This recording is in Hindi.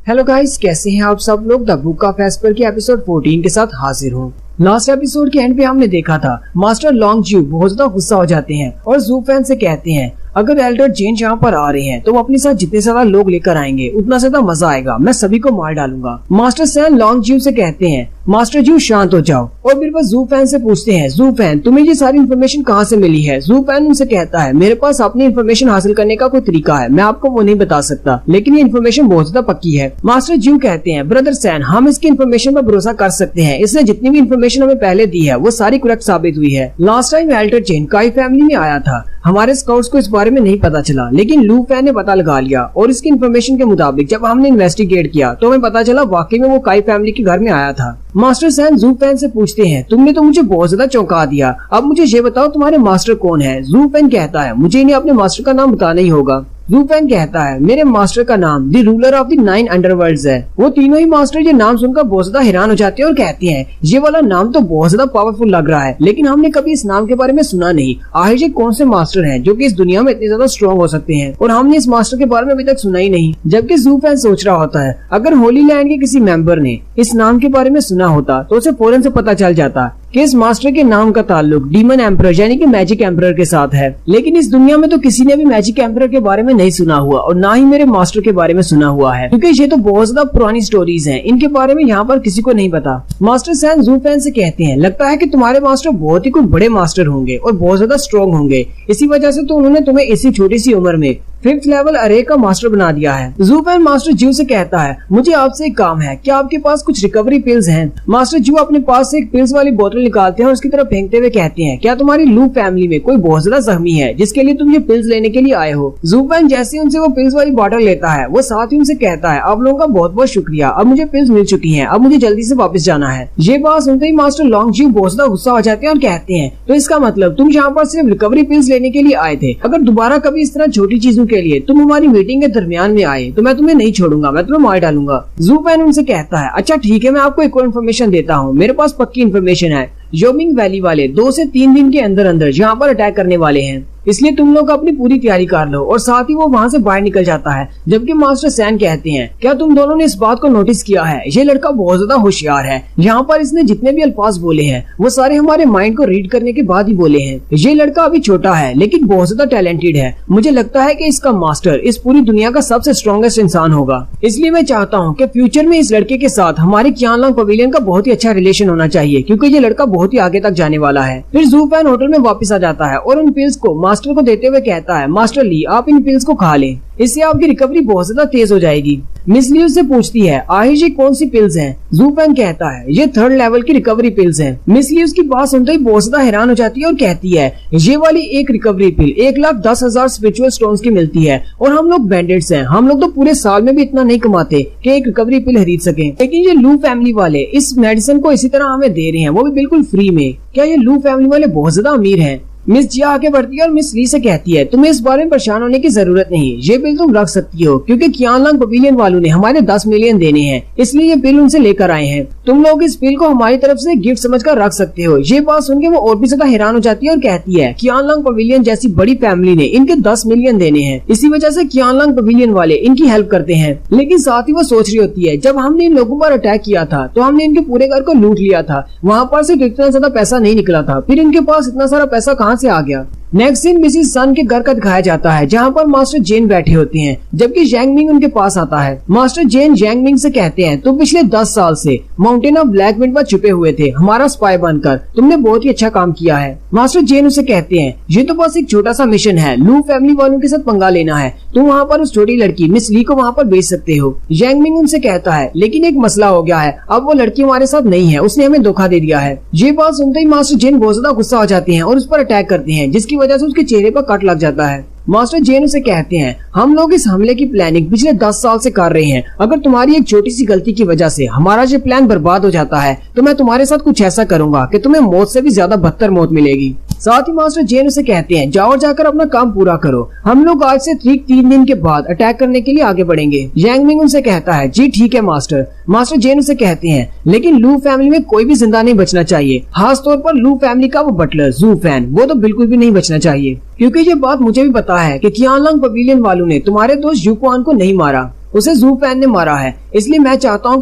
हेलो गाइस, कैसे हैं आप सब लोग। द बुक ऑफ एस्पर के एपिसोड 14 के साथ हाजिर हूँ। लास्ट एपिसोड के एंड पे हमने देखा था मास्टर लॉन्ग जू बहुत ज्यादा गुस्सा हो जाते हैं और जू फैन से कहते हैं अगर एल्डर जेन यहाँ पर आ रहे हैं तो वो अपने साथ जितने ज्यादा लोग लेकर आएंगे उतना ज्यादा मजा आएगा, मैं सभी को मार डालूंगा। मास्टर सैन लॉन्ग जू से कहते हैं मास्टर जू शांत हो जाओ और फिर वो जू फैन से पूछते हैं जू फैन तुम्हें ये सारी इन्फॉर्मेशन कहाँ से मिली है। जू फैन उनसे कहता है मेरे पास अपनी इन्फॉर्मेशन हासिल करने का कोई तरीका है, मैं आपको वो नहीं बता सकता, लेकिन ये इन्फॉर्मेशन बहुत ज्यादा पक्की है। मास्टर जू कहते हैं ब्रदर सैन हम इसकी इन्फॉर्मेशन पर भरोसा कर सकते हैं, इसने जितनी भी इन्फॉर्मेशन हमें पहले दी है वो सारी करेक्ट साबित हुई है। लास्ट टाइम एल्डर जेन काई फैमिली में आया था, हमारे स्काउट्स को इस बारे में नहीं पता चला, लेकिन लू फैन ने पता लगा लिया और इसकी इन्फॉर्मेशन के मुताबिक जब हमने इन्वेस्टिगेट किया तो हमें पता चला वाकई में वो काई फैमिली के घर में आया था। मास्टर सैन जू फैन से पूछते हैं तुमने तो मुझे बहुत ज्यादा चौंका दिया, अब मुझे ये बताओ तुम्हारे मास्टर कौन है। जू फैन कहता है मुझे इन्हें अपने मास्टर का नाम बताना ही होगा। जू फैन कहता है मेरे मास्टर का नाम द रूलर ऑफ द 9 अंडरवर्ल्ड्स है। वो तीनों ही मास्टर ये नाम सुनकर बहुत ज्यादा हैरान हो जाते हैं और कहते हैं ये वाला नाम तो बहुत ज्यादा पावरफुल लग रहा है, लेकिन हमने कभी इस नाम के बारे में सुना नहीं। आखिर ये कौन से मास्टर हैं जो कि इस दुनिया में इतने ज्यादा स्ट्रॉन्ग हो सकते हैं और हमने इस मास्टर के बारे में अभी तक सुना ही नहीं। जबकि जू फैन सोच रहा होता है अगर होली लैंड के किसी मेंबर ने इस नाम के बारे में सुना होता तो उसे फौरन से पता चल जाता कि इस मास्टर के नाम का ताल्लुक डीमन एम्परर यानी कि मैजिक एम्परर के साथ है, लेकिन इस दुनिया में तो किसी ने भी मैजिक एम्परर के बारे में नहीं सुना हुआ और ना ही मेरे मास्टर के बारे में सुना हुआ है, क्योंकि ये तो बहुत ज्यादा पुरानी स्टोरीज हैं, इनके बारे में यहाँ पर किसी को नहीं पता। मास्टर सैन जू फैन से कहते हैं लगता है कि तुम्हारे मास्टर बहुत ही कुछ बड़े मास्टर होंगे और बहुत ज्यादा स्ट्रॉन्ग होंगे, इसी वजह से तो उन्होंने तुम्हें इसी छोटी सी उम्र में 5th लेवल अरे का मास्टर बना दिया है। जू फैन मास्टर जू से कहता है मुझे आपसे एक काम है, क्या आपके पास कुछ रिकवरी पिल्स हैं। मास्टर जू अपने पास से एक पिल्स वाली बोतल निकालते हैं और उसकी तरफ फेंकते हुए कहते हैं क्या तुम्हारी लू फैमिली में कोई बहुत ज्यादा जख्मी है जिसके लिए तुम ये पिल्स लेने के लिए आए हो। जू फैन जैसे उनसे वो पिल्स वाली बोतल लेता है वो साथ ही उनसे कहता है आप लोगों का बहुत बहुत शुक्रिया, अब मुझे पिल्स मिल चुकी है, अब मुझे जल्दी से वापस जाना है। ये बात सुनते ही मास्टर लॉन्ग जू बहुत ज्यादा गुस्सा हो जाते हैं और कहते हैं तो इसका मतलब तुम यहाँ पर सिर्फ रिकवरी पिल्स लेने के लिए आए थे, अगर दोबारा कभी इस तरह छोटी चीजों के लिए तुम हमारी मीटिंग के दरमियान में आए तो मैं तुम्हें नहीं छोड़ूंगा, मैं तुम्हें मार डालूंगा। जू फैन उनसे कहता है अच्छा ठीक है, मैं आपको एक और इन्फॉर्मेशन देता हूँ, मेरे पास पक्की इन्फॉर्मेशन है। योमिंग वैली वाले 2 से 3 दिन के अंदर अंदर यहाँ पर अटैक करने वाले हैं, इसलिए तुम लोग अपनी पूरी तैयारी कर लो। और साथ ही वो वहाँ से बाहर निकल जाता है। जबकि मास्टर सैन कहते हैं क्या तुम दोनों ने इस बात को नोटिस किया है, ये लड़का बहुत ज्यादा होशियार है, यहाँ पर इसने जितने भी अल्फाज बोले हैं वो सारे हमारे माइंड को रीड करने के बाद ही बोले हैं। ये लड़का अभी छोटा है लेकिन बहुत ज्यादा टैलेंटेड है, मुझे लगता है कि इसका मास्टर इस पूरी दुनिया का सबसे स्ट्रॉन्गेस्ट इंसान होगा, इसलिए मैं चाहता हूँ कि फ्यूचर में इस लड़के के साथ हमारे क्यानलांग पवेलियन का बहुत ही अच्छा रिलेशन होना चाहिए, क्योंकि ये लड़का बहुत ही आगे तक जाने वाला है। फिर जू फैन होटल में वापस आ जाता है और उन पिल्स को मास्टर को देते हुए कहता है मास्टर ली आप इन पिल्स को खा लें, इससे आपकी रिकवरी बहुत ज्यादा तेज हो जाएगी। मिस ली उससे पूछती है आहिर ये कौन सी पिल्स हैं। जू फैन कहता है ये 3rd लेवल की रिकवरी पिल्स हैं। मिस ली उसकी बात सुनते ही बहुत ज्यादा हैरान हो जाती है और कहती है ये वाली एक रिकवरी पिल 1,10,000 स्पिरिचुअल स्टोन्स की मिलती है और हम लोग बैंडेड्स हैं, हम लोग तो पूरे साल में भी इतना नहीं कमाते कि एक रिकवरी पिल खरीद सकें, लेकिन ये लू फैमिली वाले इस मेडिसिन को इसी तरह हमें दे रहे हैं, वो भी बिल्कुल फ्री में। क्या ये लू फैमिली वाले बहुत ज्यादा अमीर हैं। मिस जिया आगे बढ़ती है और मिस ली से कहती है तुम्हें इस बारे में परेशान होने की जरूरत नहीं, ये बिल तुम रख सकती हो, क्योंकि क्यानलांग पवेलियन वालों ने हमारे 10 मिलियन देने हैं, इसलिए ये बिल उनसे लेकर आए हैं, तुम लोग इस बिल को हमारी तरफ से गिफ्ट समझकर रख सकते हो। ये बात सुन के वो और भी ज्यादा हैरान हो जाती है और कहती है क्यानलांग पवेलियन जैसी बड़ी फैमिली ने इनके 10 मिलियन देने हैं, इसी वजह से क्यानलांग पवेलियन वाले इनकी हेल्प करते हैं। लेकिन साथ ही वो सोच रही होती है जब हमने इन लोगों पर अटैक किया था तो हमने इनके पूरे घर को लूट लिया था, वहाँ पर से इतना ज्यादा पैसा नहीं निकला था, फिर इनके पास इतना सारा पैसा कहाँ से आ गया। नेक्स्ट सीन मिसिस सन के घर का दिखाया जाता है जहाँ पर मास्टर जेन बैठे होते हैं, जबकि जैंग मिंग उनके पास आता है। मास्टर जेन जैंग मिंग से कहते हैं तुम पिछले 10 साल से माउंटेन ऑफ ब्लैक विंड पर छुपे हुए थे, हमारा स्पाई बनकर तुमने बहुत ही अच्छा काम किया है। मास्टर जेन उसे कहते हैं ये तो बस एक छोटा सा मिशन है, लू फैमिली वालों के साथ पंगा लेना है, तुम वहाँ पर उस छोटी लड़की मिस ली को वहाँ पर भेज सकते हो। जैंग मिंग उनसे कहता है लेकिन एक मसला हो गया है, अब वो लड़की हमारे साथ नहीं है, उसने हमें धोखा दे दिया है। ये बात सुनते ही मास्टर जेन बहुत ज्यादा गुस्सा हो जाते हैं और उस पर अटैक करते हैं, जिसकी वजह से उसके चेहरे पर कट लग जाता है। मास्टर जेन उसे कहते हैं हम लोग इस हमले की प्लानिंग पिछले 10 साल से कर रहे हैं, अगर तुम्हारी एक छोटी सी गलती की वजह से हमारा ये प्लान बर्बाद हो जाता है तो मैं तुम्हारे साथ कुछ ऐसा करूंगा कि तुम्हें मौत से भी ज्यादा बदतर मौत मिलेगी। साथ ही मास्टर जेन उसे कहते हैं जाओ जाकर अपना काम पूरा करो, हम लोग आज से ठीक 3 दिन के बाद अटैक करने के लिए आगे बढ़ेंगे। जैंग मिंग उनसे कहता है जी ठीक है मास्टर। मास्टर जेन उसे कहते हैं लेकिन लू फैमिली में कोई भी जिंदा नहीं बचना चाहिए, खास तौर पर लू फैमिली का वो बटलर जू फैन, वो तो बिल्कुल भी नहीं बचना चाहिए, क्योंकि ये बात मुझे भी पता है कि क्यानलांग पवेलियन वालों ने तुम्हारे दोस्त यूक्वान को नहीं मारा। उसे जू फैन ने मारा है, इसलिए मैं चाहता हूँ